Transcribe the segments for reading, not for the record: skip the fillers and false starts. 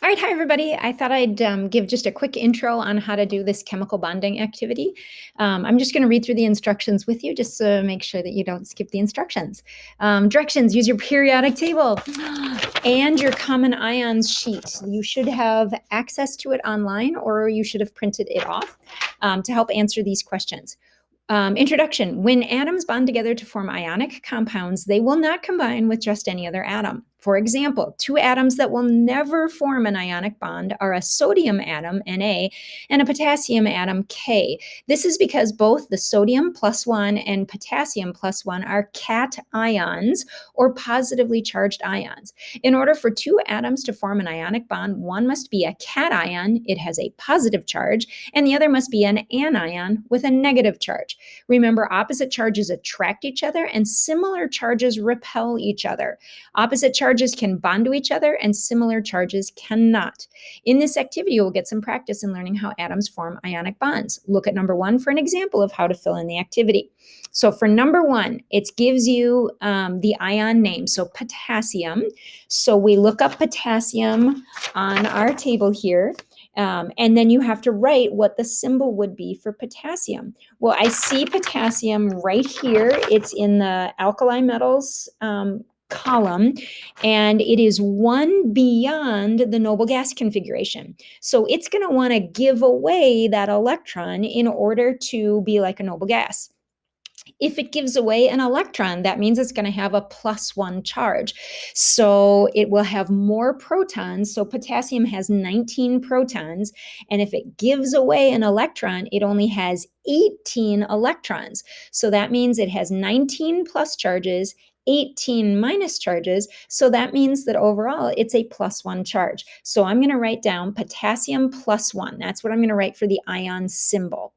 All right, hi everybody. I thought I'd give just a quick intro on how to do this chemical bonding activity. I'm just going to read through the instructions with you just to make sure that you don't skip the instructions. Directions: use your periodic table and your common ions sheet. You should have access to it online, or you should have printed it off to help answer these questions. Introduction: when atoms bond together to form ionic compounds, they will not combine with just any other atom. For example, two atoms that will never form an ionic bond are a sodium atom, Na, and a potassium atom, K. This is because both the sodium +1 and potassium +1 are cations, or positively charged ions. In order for two atoms to form an ionic bond, one must be a cation, it has a positive charge, and the other must be an anion with a negative charge. Remember, opposite charges attract each other and similar charges repel each other. Opposite charges can bond to each other and similar charges cannot. In this activity, you'll get some practice in learning how atoms form ionic bonds. Look at number 1 for an example of how to fill in the activity. So for number 1, it gives you the ion name, so potassium. So we look up potassium on our table here. And then you have to write what the symbol would be for potassium. Well, I see potassium right here. It's in the alkali metals column, and it is one beyond the noble gas configuration. So it's going to want to give away that electron in order to be like a noble gas. If it gives away an electron, that means it's going to have a +1 charge. So it will have more protons. So potassium has 19 protons. And if it gives away an electron, it only has 18 electrons. So that means it has 19 plus charges, 18 minus charges. So that means that overall it's a +1 charge. So I'm going to write down potassium +1. That's what I'm going to write for the ion symbol.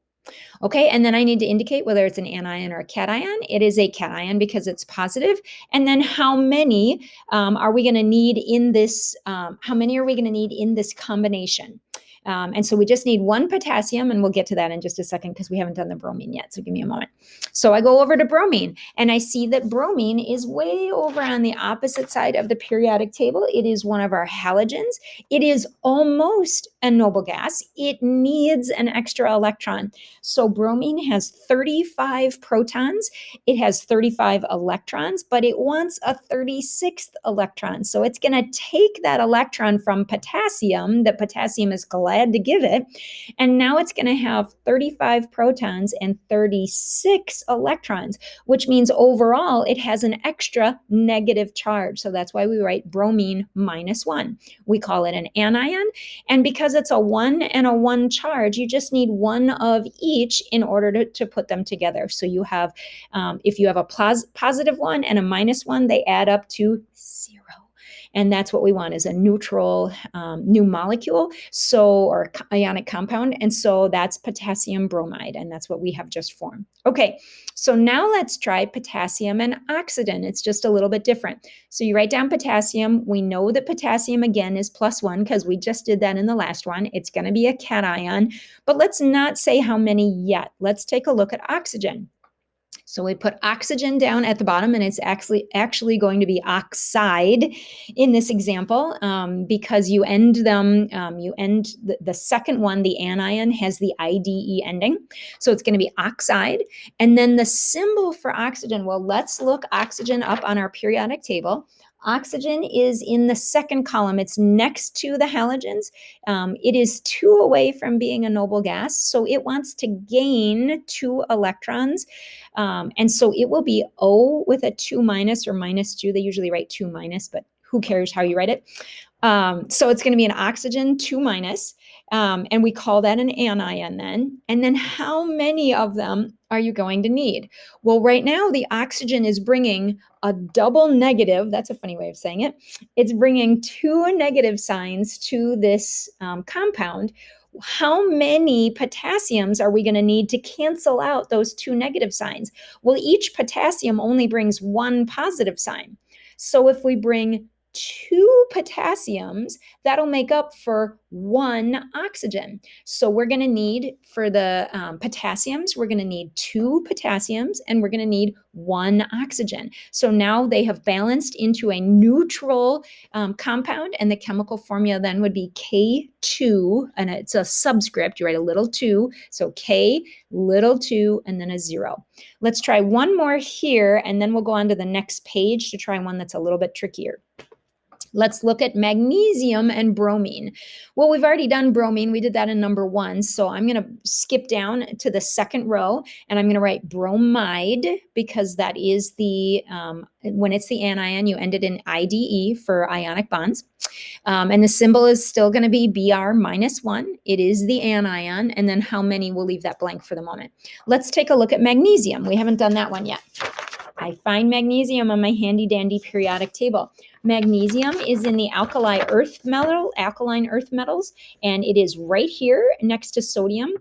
Okay, and then I need to indicate whether it's an anion or a cation. It is a cation because it's positive. And then how many are we going to need in this? How many are we going to need in this combination? And so we just need one potassium, and we'll get to that in just a second because we haven't done the bromine yet. So give me a moment. So I go over to bromine, and I see that bromine is way over on the opposite side of the periodic table. It is one of our halogens. It is almost a noble gas. It needs an extra electron. So bromine has 35 protons. It has 35 electrons, but it wants a 36th electron. So it's going to take that electron from potassium that potassium is glad to give it. And now it's going to have 35 protons and 36 electrons, which means overall it has an extra negative charge. So that's why we write bromine -1. We call it an anion. And because it's a 1 and a 1 charge, you just need one of each in order to put them together. So you have, if you have a positive 1 and a -1, they add up to 0. And that's what we want, is a neutral new molecule, or ionic compound. And so that's potassium bromide, and that's what we have just formed. Okay, so now let's try potassium and oxygen. It's just a little bit different. So you write down potassium. We know that potassium, again, is +1 because we just did that in the last one. It's going to be a cation, but let's not say how many yet. Let's take a look at oxygen. So we put oxygen down at the bottom, and it's actually going to be oxide in this example because you end them, the second one, the anion, has the IDE ending. So it's going to be oxide. And then the symbol for oxygen, well, let's look oxygen up on our periodic table. Oxygen is in the second column. It's next to the halogens. It is 2 away from being a noble gas, so it wants to gain 2 electrons. And so it will be O with a 2 minus or -2. They usually write 2 minus, but who cares how you write it? So it's going to be an oxygen 2 minus, and we call that an anion then. And then how many of them are you going to need? Well, right now the oxygen is bringing a double negative. That's a funny way of saying it. It's bringing 2 negative signs to this compound. How many potassiums are we going to need to cancel out those 2 negative signs? Well, each potassium only brings 1 positive sign. So if we bring 2 potassiums, that'll make up for 1 oxygen. So we're going to need, for the potassiums, we're going to need 2 potassiums and we're going to need 1 oxygen. So now they have balanced into a neutral compound, and the chemical formula then would be K2, and it's a subscript. You write a little 2, so K, little 2, and then a 0. Let's try one more here, and then we'll go on to the next page to try one that's a little bit trickier. Let's look at magnesium and bromine. Well, we've already done bromine. We did that in number 1. So I'm going to skip down to the second row, and I'm going to write bromide, because that is the, when it's the anion, you end it in IDE for ionic bonds. And the symbol is still going to be Br minus 1. It is the anion. And then how many, we'll leave that blank for the moment. Let's take a look at magnesium. We haven't done that one yet. I find magnesium on my handy dandy periodic table. Magnesium is in the alkaline earth metals, and it is right here next to sodium.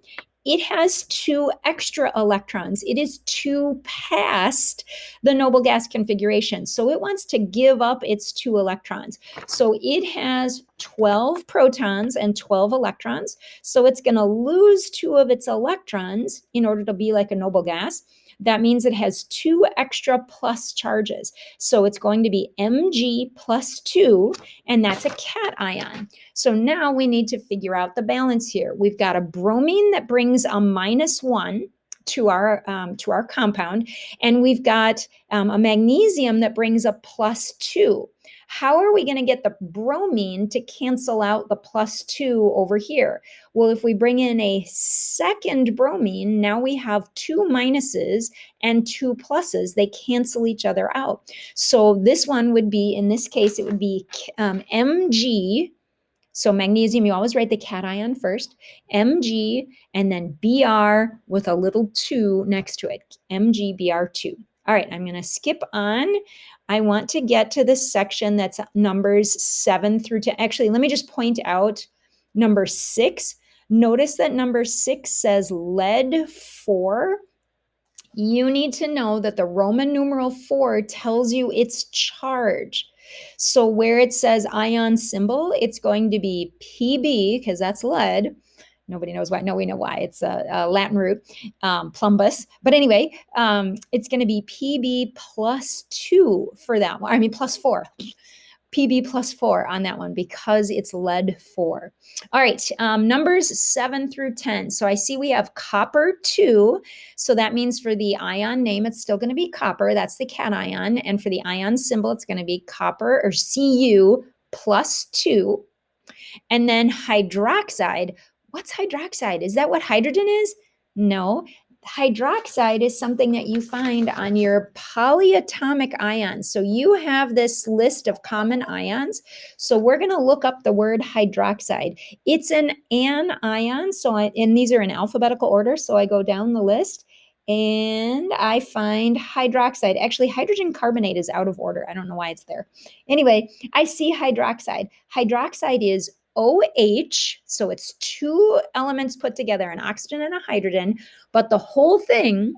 It has 2 extra electrons. It is 2 past the noble gas configuration. So it wants to give up its 2 electrons. So it has 12 protons and 12 electrons. So it's going to lose 2 of its electrons in order to be like a noble gas. That means it has 2 extra plus charges. So it's going to be Mg plus 2, and that's a cation. So now we need to figure out the balance here. We've got a bromine that brings a minus 1 to our compound, and we've got a magnesium that brings a plus 2. How are we going to get the bromine to cancel out the plus 2 over here? Well, if we bring in a second bromine, now we have 2 minuses and 2 pluses. They cancel each other out. So this one would be, in this case, it would be Mg. So magnesium, you always write the cation first, Mg, and then Br with a little 2 next to it, MgBr2. All right, I'm going to skip on. I want to get to the section that's numbers 7 through 10. Actually, let me just point out number 6. Notice that number 6 says lead 4. You need to know that the Roman numeral 4 tells you its charge. So where it says ion symbol, it's going to be Pb, because that's lead. Nobody knows why. No, we know why. It's a Latin root, plumbus. But anyway, it's going to be Pb plus 2 for that one. I mean, plus 4. Pb plus 4 on that one, because it's lead 4. All right, numbers 7 through 10. So I see we have copper 2. So that means for the ion name, it's still going to be copper. That's the cation. And for the ion symbol, it's going to be copper, or Cu, plus 2. And then hydroxide. What's hydroxide? Is that what hydrogen is? No. Hydroxide is something that you find on your polyatomic ions. So you have this list of common ions. So we're going to look up the word hydroxide. It's an anion. And these are in alphabetical order. So I go down the list and I find hydroxide. Actually, hydrogen carbonate is out of order. I don't know why it's there. Anyway, I see hydroxide. Hydroxide is OH, so it's 2 elements put together, an oxygen and a hydrogen, but the whole thing,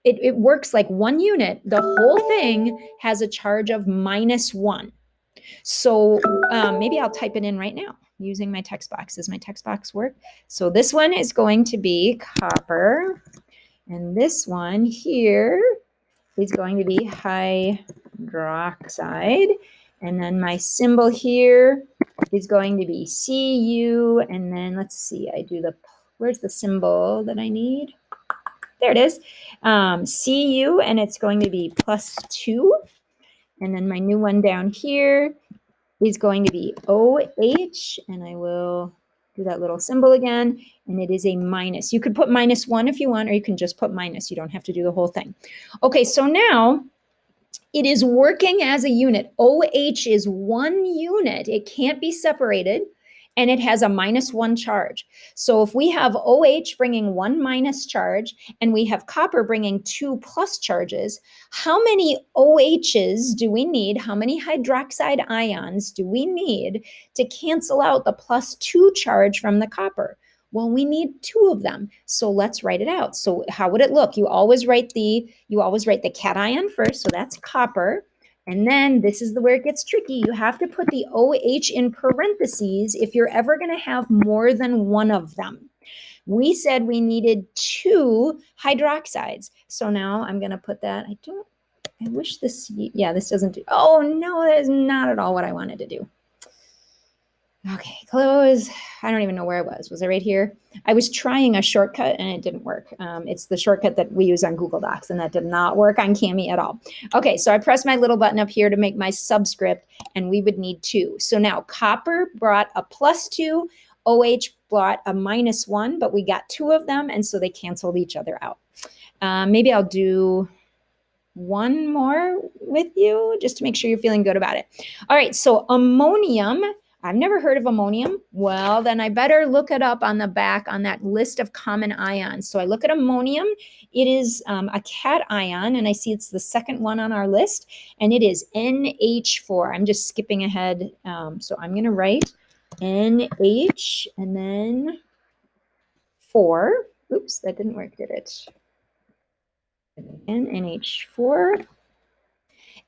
it works like one unit. The whole thing has a charge of -1. So maybe I'll type it in right now using my text box. Does my text box work? So this one is going to be copper, and this one here is going to be hydroxide, and then my symbol here is going to be Cu, and then let's see, where's the symbol that I need? There it is, Cu, and it's going to be plus 2, and then my new one down here is going to be OH, and I will do that little symbol again, and it is a minus. You could put -1 if you want, or you can just put minus. You don't have to do the whole thing. Okay, so now it is working as a unit. OH is one unit. It can't be separated, and it has a -1 charge. So if we have OH bringing 1 minus charge, and we have copper bringing 2 plus charges, how many OHs do we need? How many hydroxide ions do we need to cancel out the +2 charge from the copper? Well, we need 2 of them. So let's write it out. So how would it look? You always write the cation first. So that's copper. And then this is where it gets tricky. You have to put the OH in parentheses if you're ever going to have more than one of them. We said we needed 2 hydroxides. So now I'm going to put that. I wish this, yeah, this doesn't do, oh no, that is not at all what I wanted to do. Okay, close. I don't even know where I was. Was I right here? I was trying a shortcut and it didn't work. It's the shortcut that we use on Google Docs, and that did not work on Cami at all. Okay, so I pressed my little button up here to make my subscript, and we would need 2. So now copper brought a +2, OH brought a -1, but we got 2 of them, and so they canceled each other out. Maybe I'll do one more with you just to make sure you're feeling good about it. All right, so ammonium. I've never heard of ammonium. Well, then I better look it up on the back on that list of common ions. So I look at ammonium. It is a cation, and I see it's the second one on our list, and it is NH4. I'm just skipping ahead. So I'm going to write NH and then 4. Oops, that didn't work, did it? NH4.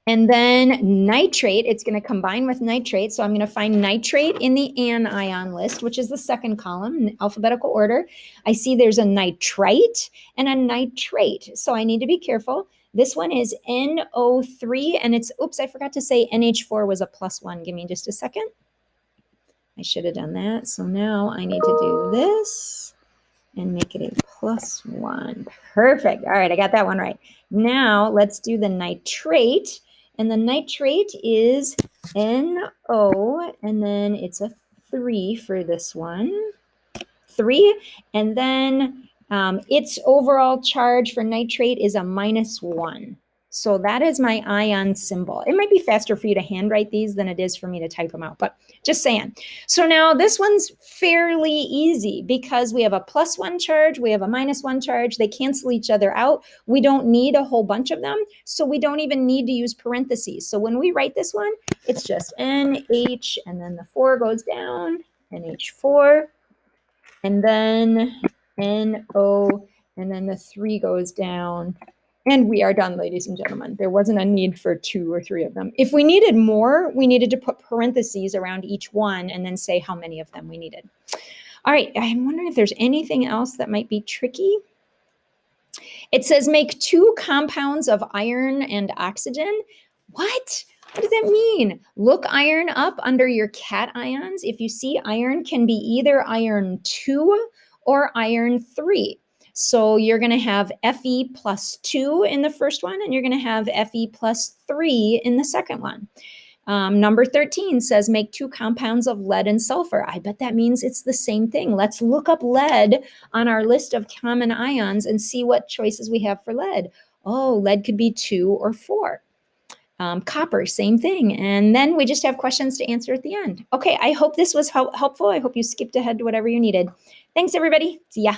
And then nitrate, it's going to combine with nitrate. So I'm going to find nitrate in the anion list, which is the second column in alphabetical order. I see there's a nitrite and a nitrate. So I need to be careful. This one is NO3, and it's, oops, I forgot to say NH4 was a +1. Give me just a second. I should have done that. So now I need to do this and make it a +1. Perfect. All right, I got that one right. Now let's do the nitrate. And the nitrate is NO, and then it's a 3 for this one. 3. And then its overall charge for nitrate is a -1. So that is my ion symbol. It might be faster for you to handwrite these than it is for me to type them out, but just saying. So now this one's fairly easy because we have a +1 charge, we have a -1 charge, they cancel each other out. We don't need a whole bunch of them, so we don't even need to use parentheses. So when we write this one, it's just NH, and then the 4 goes down, NH4, and then NO, and then the 3 goes down. And we are done, ladies and gentlemen. There wasn't a need for 2 or 3 of them. If we needed more, we needed to put parentheses around each one and then say how many of them we needed. All right, I'm wondering if there's anything else that might be tricky. It says make 2 compounds of iron and oxygen. What? What does that mean? Look iron up under your cations. If you see iron can be either iron 2 or iron 3. So you're going to have Fe +2 in the first one, and you're going to have Fe +3 in the second one. Number 13 says make 2 compounds of lead and sulfur. I bet that means it's the same thing. Let's look up lead on our list of common ions and see what choices we have for lead. Oh, lead could be 2 or 4. Copper, same thing. And then we just have questions to answer at the end. Okay, I hope this was helpful. I hope you skipped ahead to whatever you needed. Thanks, everybody. See ya.